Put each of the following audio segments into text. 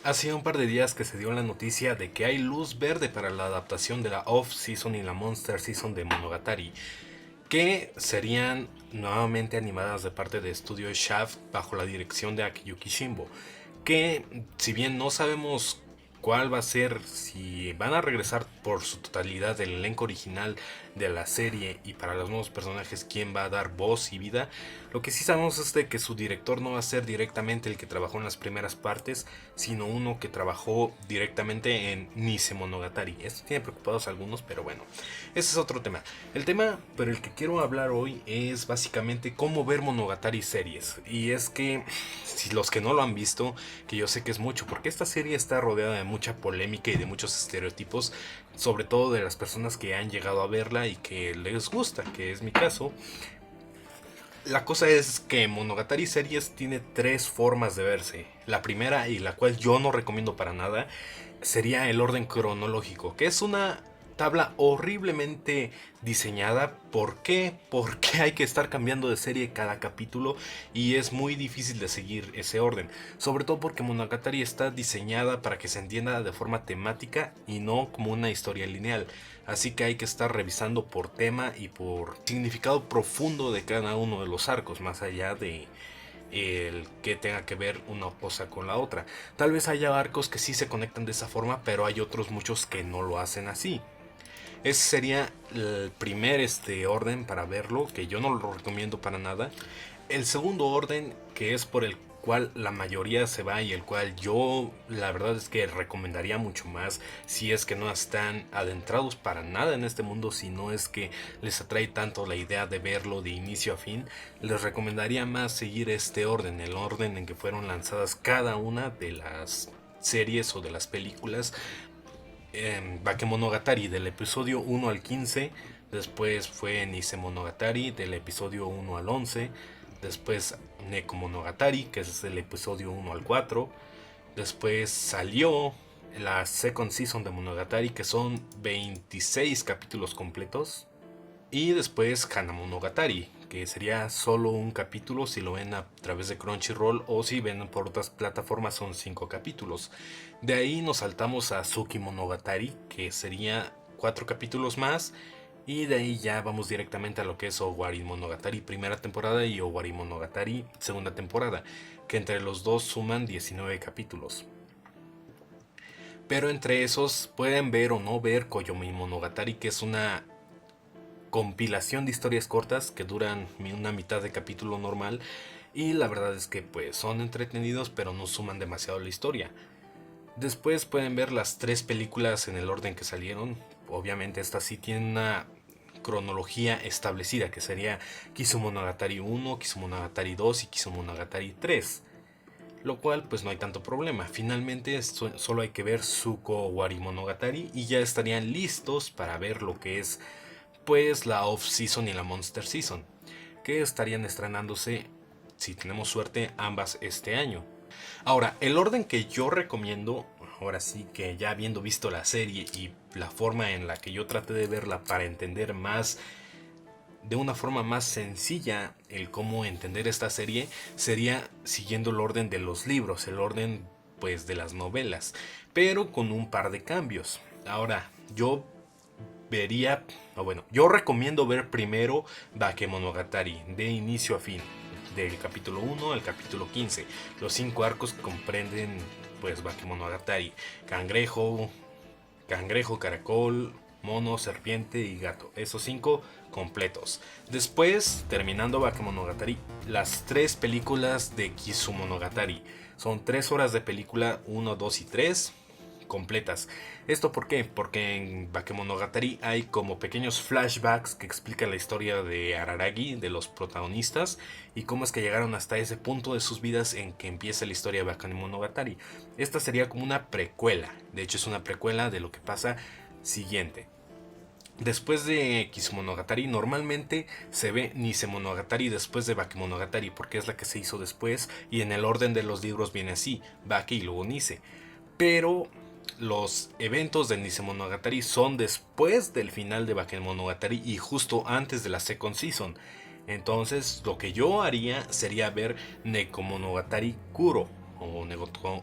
Hace un par de días que se dio la noticia de que hay luz verde para la adaptación de la Off-Season y la Monster Season de Monogatari, que serían nuevamente animadas de parte de Studio Shaft bajo la dirección de Akiyuki Shimbo. Que si bien no sabemos cuál va a ser, si van a regresar por su totalidad del elenco original de la serie y para los nuevos personajes quién va a dar voz y vida, lo que sí sabemos es de que su director no va a ser directamente el que trabajó en las primeras partes, sino uno que trabajó directamente en Nise Monogatari. Esto tiene preocupados a algunos, pero bueno, ese es otro tema. El tema por el que quiero hablar hoy es básicamente cómo ver Monogatari series. Y es que, si los que no lo han visto, que yo sé que es mucho, porque esta serie está rodeada de mucha polémica y de muchos estereotipos, sobre todo de las personas que han llegado a verla y que les gusta, que es mi caso. La cosa es que Monogatari Series tiene tres formas de verse. La primera, y la cual yo no recomiendo para nada, sería el orden cronológico, que es una tabla horriblemente diseñada. ¿Por qué? Porque hay que estar cambiando de serie cada capítulo y es muy difícil de seguir ese orden. Sobre todo porque Monogatari está diseñada para que se entienda de forma temática y no como una historia lineal. Así que hay que estar revisando por tema y por significado profundo de cada uno de los arcos, más allá de el que tenga que ver una cosa con la otra. Tal vez haya arcos que sí se conectan de esa forma, pero hay otros muchos que no lo hacen así. Ese sería el primer orden para verlo, que yo no lo recomiendo para nada. El segundo orden, que es por el cual la mayoría se va y el cual yo la verdad es que recomendaría mucho más si es que no están adentrados para nada en este mundo, si no es que les atrae tanto la idea de verlo de inicio a fin, les recomendaría más seguir este orden, el orden en que fueron lanzadas cada una de las series o de las películas. Bakemonogatari del episodio 1 al 15, después fue Nise Monogatari del episodio 1 al 11, después Nekomonogatari, que es el episodio 1 al 4, después salió la Second Season de Monogatari, que son 26 capítulos completos, y después Hanamonogatari, que sería solo un capítulo si lo ven a través de Crunchyroll, o si ven por otras plataformas son 5 capítulos. De ahí nos saltamos a Suki Monogatari, que sería 4 capítulos más. Y de ahí ya vamos directamente a lo que es Owari Monogatari primera temporada y Owari Monogatari segunda temporada, que entre los dos suman 19 capítulos. Pero entre esos pueden ver o no ver Koyomi Monogatari, que es una compilación de historias cortas que duran una mitad de capítulo normal, y la verdad es que pues son entretenidos pero no suman demasiado la historia. Después pueden ver las tres películas en el orden que salieron. Obviamente estas sí tienen una cronología establecida, que sería Kizumonogatari 1, Kizumonogatari 2 y Kizumonogatari 3, lo cual pues no hay tanto problema. Finalmente solo hay que ver Tsuko Wari Monogatari y ya estarían listos para ver lo que es pues la Off-Season y la Monster Season, que estarían estrenándose, si tenemos suerte, ambas este año. Ahora, el orden que yo recomiendo, ahora sí que ya habiendo visto la serie y la forma en la que yo traté de verla para entender más, de una forma más sencilla, el cómo entender esta serie, sería siguiendo el orden de los libros, el orden pues de las novelas, pero con un par de cambios. Ahora, yo vería, o bueno, yo recomiendo ver primero Bakemonogatari de inicio a fin, del capítulo 1 al capítulo 15. Los 5 arcos comprenden pues Bakemonogatari: cangrejo, caracol, mono, serpiente y gato. Esos 5 completos. Después, terminando Bakemonogatari, las 3 películas de Kizumonogatari. Son 3 horas de película, 1, 2 y 3 completas. ¿Esto por qué? Porque en Bakemonogatari hay como pequeños flashbacks que explican la historia de Araragi, de los protagonistas, y cómo es que llegaron hasta ese punto de sus vidas en que empieza la historia de Bakemonogatari. Esta sería como una precuela, de hecho es una precuela de lo que pasa siguiente. Después de Kizumonogatari normalmente se ve Nisemonogatari después de Bakemonogatari, porque es la que se hizo después y en el orden de los libros viene así: Bake y luego Nise. Pero los eventos de Nisemonogatari son después del final de Bakemonogatari y justo antes de la Second Season. Entonces lo que yo haría sería ver Nekomonogatari Kuro, o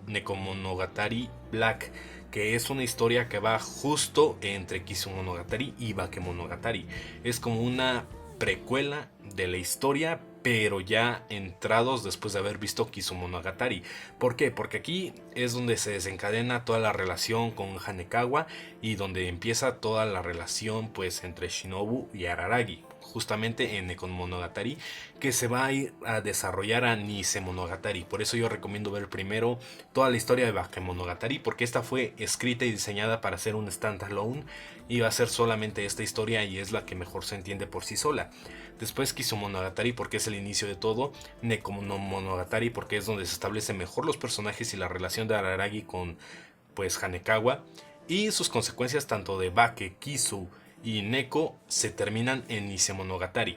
Nekomonogatari Black, que es una historia que va justo entre Kisumonogatari y Bakemonogatari. Es como una precuela de la historia, pero ya entrados después de haber visto Kisumonogatari. ¿Por qué? Porque aquí es donde se desencadena toda la relación con Hanekawa y donde empieza toda la relación pues entre Shinobu y Araragi, justamente en Nekomonogatari, que se va a ir a desarrollar a Nisemonogatari. Por eso yo recomiendo ver primero toda la historia de Bakemonogatari, porque esta fue escrita y diseñada para ser un standalone y va a ser solamente esta historia y es la que mejor se entiende por sí sola. Después Kisumonogatari, porque es el inicio de todo. Nekomonogatari, porque es donde se establecen mejor los personajes y la relación de Araragi con pues Hanekawa, y sus consecuencias tanto de Bake, Kisu y Neko se terminan en Nisemonogatari.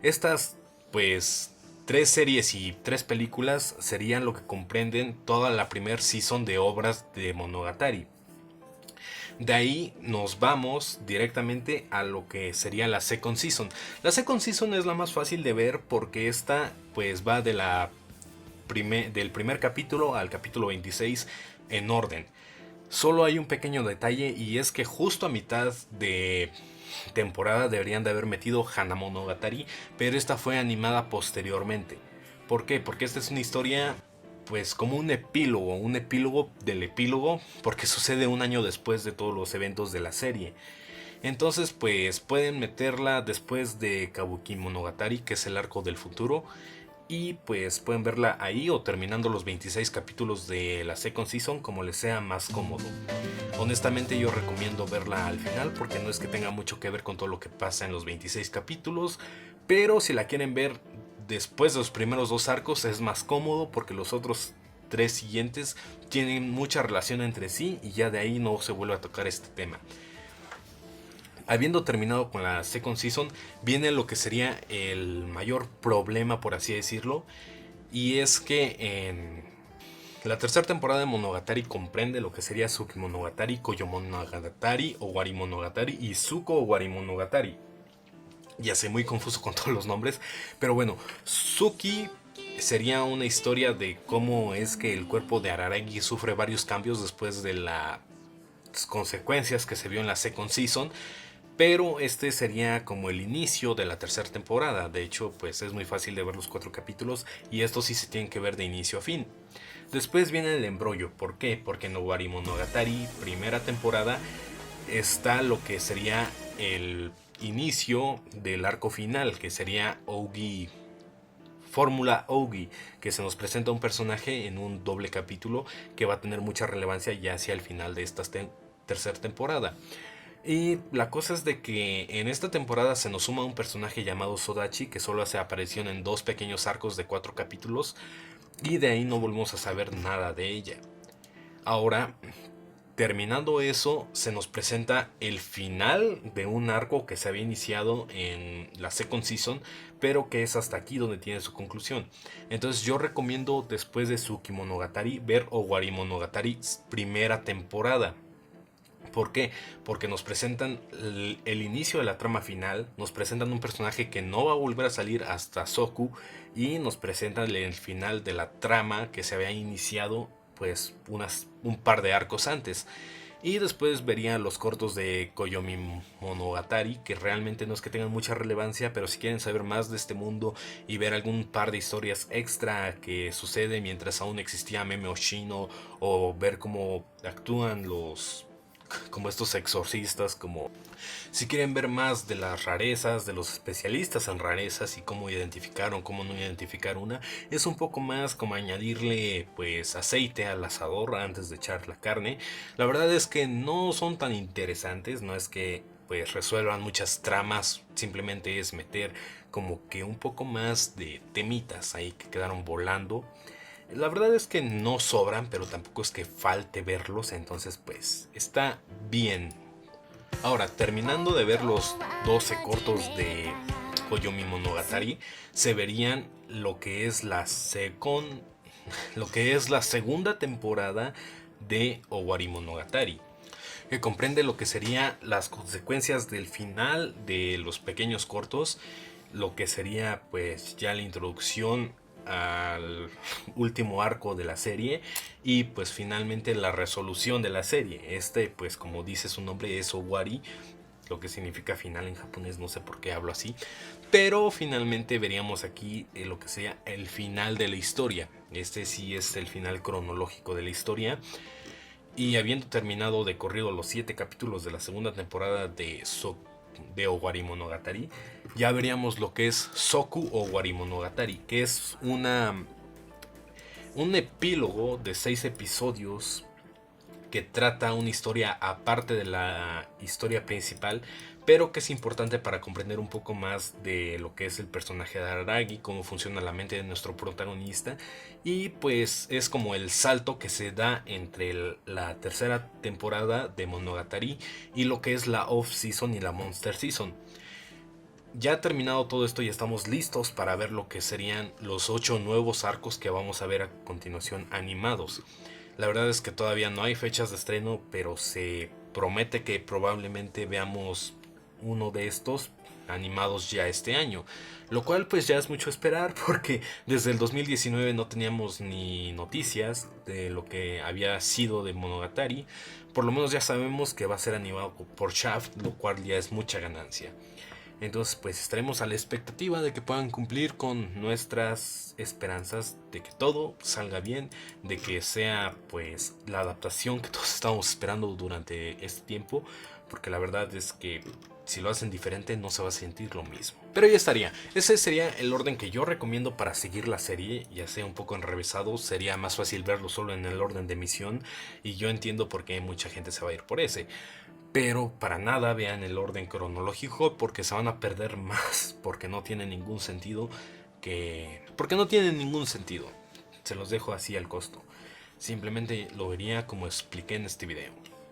Estas pues 3 series y 3 películas serían lo que comprenden toda la primer season de obras de Monogatari. De ahí nos vamos directamente a lo que sería la second season. La second season es la más fácil de ver porque esta pues va de del primer capítulo al capítulo 26 en orden. Solo hay un pequeño detalle y es que justo a mitad de temporada deberían de haber metido Hanamonogatari, pero esta fue animada posteriormente. ¿Por qué? Porque esta es una historia pues como un epílogo del epílogo, porque sucede un año después de todos los eventos de la serie. Entonces pues pueden meterla después de Kabuki Monogatari, que es el arco del futuro, y pues pueden verla ahí o terminando los 26 capítulos de la second season, como les sea más cómodo. Honestamente yo recomiendo verla al final porque no es que tenga mucho que ver con todo lo que pasa en los 26 capítulos, pero si la quieren ver después de los primeros 2 arcos es más cómodo porque los otros 3 siguientes tienen mucha relación entre sí y ya de ahí no se vuelve a tocar este tema. Habiendo terminado con la second season, viene lo que sería el mayor problema, por así decirlo, y es que en la tercera temporada de Monogatari comprende lo que sería Suki Monogatari, Koyo Monogatari, Owari Monogatari y Suko Owari Monogatari. Ya sé, muy confuso con todos los nombres, pero bueno, Suki sería una historia de cómo es que el cuerpo de Araragi sufre varios cambios después de las consecuencias que se vio en la second season. Pero este sería como el inicio de la tercera temporada. De hecho, pues es muy fácil de ver los 4 capítulos y estos sí se tienen que ver de inicio a fin. Después viene el embrollo. ¿Por qué? Porque en Owari Monogatari, primera temporada, está lo que sería el inicio del arco final, que sería Ougi, Fórmula Ougi, que se nos presenta un personaje en un doble capítulo que va a tener mucha relevancia ya hacia el final de esta tercera temporada. Y la cosa es de que en esta temporada se nos suma un personaje llamado Sodachi, que solo hace aparición en 2 pequeños arcos de 4 capítulos y de ahí no volvemos a saber nada de ella. Ahora, terminando eso, se nos presenta el final de un arco que se había iniciado en la second season, pero que es hasta aquí donde tiene su conclusión. Entonces yo recomiendo después de Suki Monogatari ver Owari Monogatari primera temporada. ¿Por qué? Porque nos presentan el inicio de la trama final, nos presentan un personaje que no va a volver a salir hasta Soku y nos presentan el final de la trama que se había iniciado pues un par de arcos antes. Y después verían los cortos de Koyomi Monogatari, que realmente no es que tengan mucha relevancia, pero si quieren saber más de este mundo y ver algún par de historias extra que sucede mientras aún existía Meme Oshino, o ver cómo actúan como estos exorcistas, como si quieren ver más de las rarezas, de los especialistas en rarezas y cómo identificar o cómo no identificar una, es un poco más como añadirle pues aceite al asador antes de echar la carne. La verdad es que no son tan interesantes, no es que pues resuelvan muchas tramas, simplemente es meter como que un poco más de temitas ahí que quedaron volando. La verdad es que no sobran, pero tampoco es que falte verlos, entonces pues está bien. Ahora, terminando de ver los 12 cortos de Koyomi Monogatari, se verían lo que es la segunda temporada de Owari Monogatari, que comprende lo que serían las consecuencias del final de los pequeños cortos, lo que sería pues ya la introducción al último arco de la serie y pues finalmente la resolución de la serie. Pues como dice su nombre, es Owari, lo que significa final en japonés, no sé por qué hablo así, pero finalmente veríamos aquí lo que sería el final de la historia. Sí es el final cronológico de la historia. Y habiendo terminado de corrido los 7 capítulos de la segunda temporada de Owari Monogatari, ya veríamos lo que es Soku Owari Monogatari, que es un epílogo de 6 episodios que trata una historia aparte de la historia principal, pero que es importante para comprender un poco más de lo que es el personaje de Araragi, cómo funciona la mente de nuestro protagonista, y pues es como el salto que se da entre la tercera temporada de Monogatari y lo que es la off-season y la monster season. Ya terminado todo esto y estamos listos para ver lo que serían los 8 nuevos arcos que vamos a ver a continuación animados. La verdad es que todavía no hay fechas de estreno, pero se promete que probablemente veamos uno de estos animados ya este año. Lo cual pues ya es mucho esperar porque desde el 2019 no teníamos ni noticias de lo que había sido de Monogatari. Por lo menos ya sabemos que va a ser animado por Shaft, lo cual ya es mucha ganancia. Entonces pues estaremos a la expectativa de que puedan cumplir con nuestras esperanzas, de que todo salga bien, de que sea pues la adaptación que todos estamos esperando durante este tiempo, porque la verdad es que si lo hacen diferente no se va a sentir lo mismo. Pero ya estaría, ese sería el orden que yo recomiendo para seguir la serie, ya sea un poco enrevesado, sería más fácil verlo solo en el orden de emisión y yo entiendo por qué mucha gente se va a ir por ese. Pero para nada vean el orden cronológico porque se van a perder más, porque no tiene ningún sentido porque no tiene ningún sentido. Se los dejo así al costo. Simplemente lo vería como expliqué en este video.